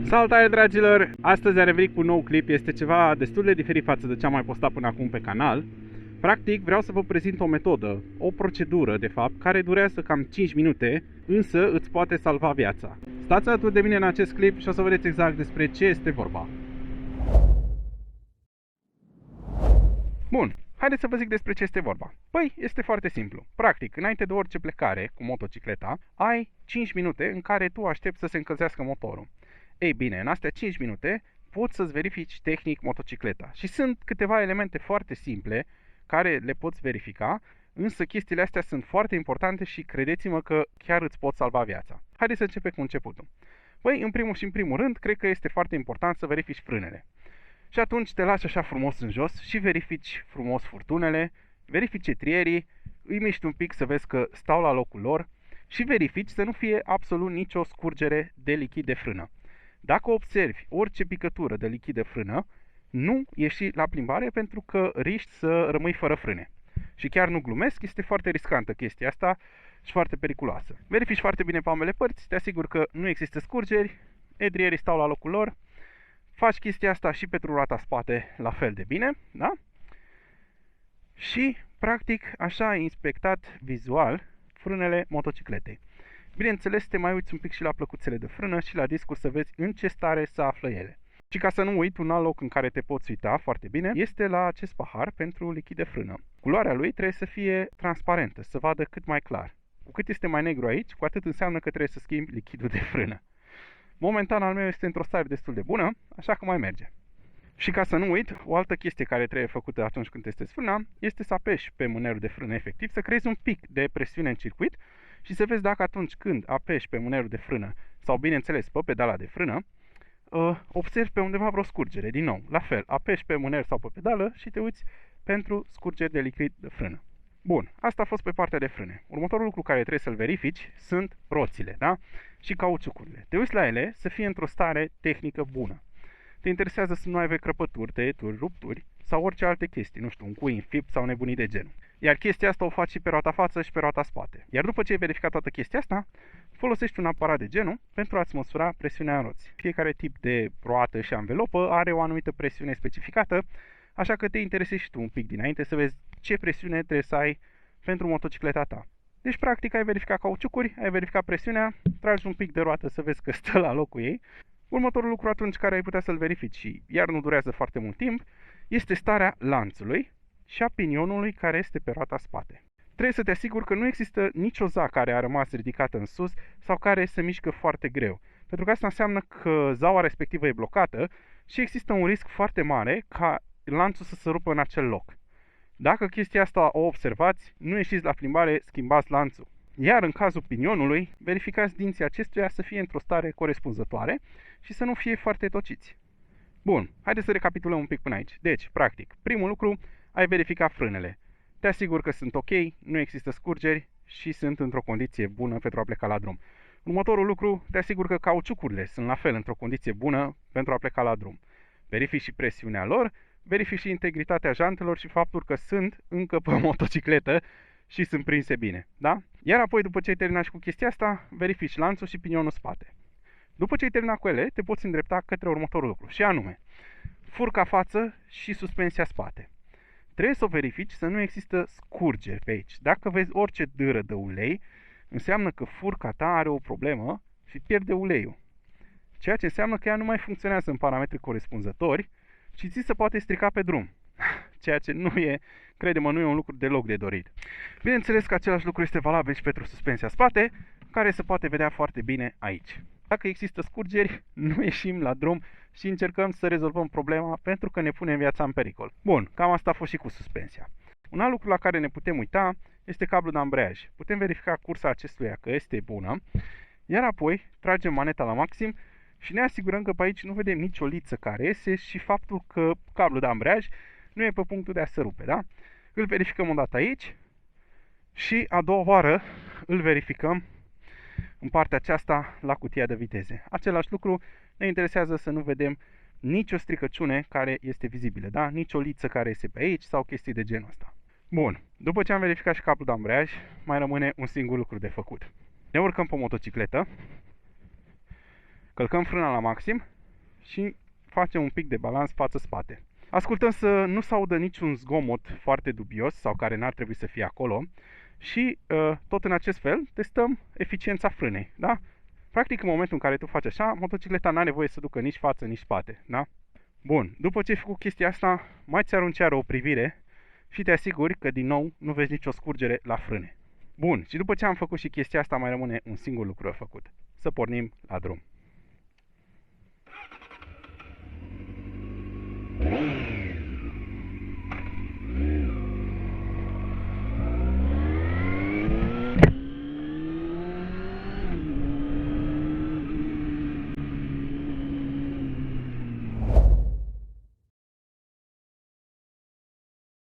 Salutare dragilor! Astăzi am revenit cu un nou clip, este ceva destul de diferit față de ce am mai postat până acum pe canal. Practic vreau să vă prezint o metodă, o procedură de fapt, care durează cam 5 minute, însă îți poate salva viața. Stați alături de mine în acest clip și o să vedeți exact despre ce este vorba. Bun, haideți să vă zic despre ce este vorba. Păi, este foarte simplu. Practic, înainte de orice plecare cu motocicleta, ai 5 minute în care tu aștepți să se încălzească motorul. Ei bine, în astea 5 minute poți să-ți verifici tehnic motocicleta. Și sunt câteva elemente foarte simple care le poți verifica, însă chestiile astea sunt foarte importante și credeți-mă că chiar îți pot salva viața. Haideți să începem cu începutul. Păi, în primul rând, cred că este foarte important să verifici frânele. Și atunci te lași așa frumos în jos și verifici frumos furtunele, verifici etrierii, îi miști un pic să vezi că stau la locul lor și verifici să nu fie absolut nicio scurgere de lichid de frână. Dacă observi orice picătură de lichid de frână, nu ieși la plimbare pentru că riști să rămâi fără frâne. Și chiar nu glumesc, este foarte riscantă chestia asta și foarte periculoasă. Verifici foarte bine pe ambele părți, te asiguri că nu există scurgeri, etrierii stau la locul lor. Faci chestia asta și pentru roata spate la fel de bine, da? Și, practic, așa ai inspectat vizual frânele motocicletei. Bineînțeles, te mai uiți un pic și la plăcuțele de frână și la discuri să vezi în ce stare se află ele. Și ca să nu uit, un alt loc în care te poți uita foarte bine este la acest pahar pentru lichid de frână. Culoarea lui trebuie să fie transparentă, să vadă cât mai clar. Cu cât este mai negru aici, cu atât înseamnă că trebuie să schimbi lichidul de frână. Momentan al meu este într-o stare destul de bună, așa că mai merge. Și ca să nu uit, o altă chestie care trebuie făcută atunci când testezi frâna este să apeși pe mânerul de frână efectiv, să creezi un pic de presiune în circuit și să vezi dacă atunci când apeși pe mânerul de frână sau bineînțeles pe pedala de frână, observi pe undeva vreo scurgere. Din nou, la fel, apeși pe mâner sau pe pedală și te uiți pentru scurgeri de lichid de frână. Bun, asta a fost pe partea de frâne. Următorul lucru care trebuie să-l verifici sunt roțile, da? Și cauciucurile. Te uiți la ele să fie într-o stare tehnică bună. Te interesează să nu ai crăpături, tăieturi, rupturi sau orice alte chestii, nu știu, un cui înfipt sau nebunii de genul. Iar chestia asta o faci și pe roata față și pe roata spate. Iar după ce ai verificat toată chestia asta, folosești un aparat de genul pentru a-ți măsura presiunea în roți. Fiecare tip de roată și anvelopă are o anumită presiune specificată, așa că te interesezi și tu un pic dinainte să vezi ce presiune trebuie să ai pentru motocicleta ta. Deci, practic, ai verificat cauciucuri, ai verificat presiunea, tragi un pic de roată să vezi că stă la locul ei. Următorul lucru atunci care ai putea să-l verifici și iar nu durează foarte mult timp, este starea lanțului și a pinionului care este pe roata spate. Trebuie să te asiguri că nu există nicio zac care a rămas ridicată în sus sau care se mișcă foarte greu. Pentru că asta înseamnă că zaua respectivă e blocată și există un risc foarte mare ca lanțul să se rupă în acel loc. Dacă chestia asta o observați, nu ieșiți la plimbare, schimbați lanțul. Iar în cazul pinionului, verificați dinții acestuia să fie într-o stare corespunzătoare și să nu fie foarte tociți. Bun, haideți să recapitulăm un pic până aici. Deci, practic, primul lucru, ai verificat frânele. Te asiguri că sunt ok, nu există scurgeri și sunt într-o condiție bună pentru a pleca la drum. Următorul lucru, te asiguri că cauciucurile sunt la fel într-o condiție bună pentru a pleca la drum. Verifici și presiunea lor, verifici și integritatea jantelor și faptul că sunt încă pe motocicletă și sunt prinse bine, da? Iar apoi, după ce ai terminat și cu chestia asta, verifici lanțul și pinionul spate. După ce ai terminat cu ele, te poți îndrepta către următorul lucru, și anume, furca față și suspensia spate. Trebuie să o verifici să nu există scurgeri pe aici. Dacă vezi orice dâră de ulei, înseamnă că furca ta are o problemă și pierde uleiul. Ceea ce înseamnă că ea nu mai funcționează în parametri corespunzători și ți se poate strica pe drum. Ceea ce nu e, crede-mă, nu e un lucru deloc de dorit. Bineînțeles că același lucru este valabil și pentru suspensia spate, care se poate vedea foarte bine aici. Dacă există scurgeri, nu ieșim la drum și încercăm să rezolvăm problema pentru că ne punem viața în pericol. Bun, cam asta a fost și cu suspensia. Un alt lucru la care ne putem uita este cablul de ambreiaj. Putem verifica cursa acestuia că este bună, iar apoi tragem maneta la maxim și ne asigurăm că pe aici nu vedem nicio liță care iese și faptul că cablul de ambreiaj nu e pe punctul de a se rupe, da? Îl verificăm o dată aici și a doua oară îl verificăm în partea aceasta la cutia de viteze. Același lucru, ne interesează să nu vedem nicio stricăciune care este vizibilă, da? Nici o liță care este pe aici sau chestii de genul ăsta. Bun, după ce am verificat și cablul de ambreiaj, mai rămâne un singur lucru de făcut. Ne urcăm pe motocicletă, călcăm frâna la maxim și facem un pic de balans față-spate. Ascultăm să nu se audă niciun zgomot foarte dubios sau care n-ar trebui să fie acolo și tot în acest fel testăm eficiența frânei, da? Practic în momentul în care tu faci așa, motocicleta n-are nevoie să ducă nici față, nici spate, da? Bun, după ce ai făcut chestia asta, mai ți arunci iară o privire și te asiguri că din nou nu vezi nicio scurgere la frâne. Bun, și după ce am făcut și chestia asta, mai rămâne un singur lucru de făcut. Să pornim la drum.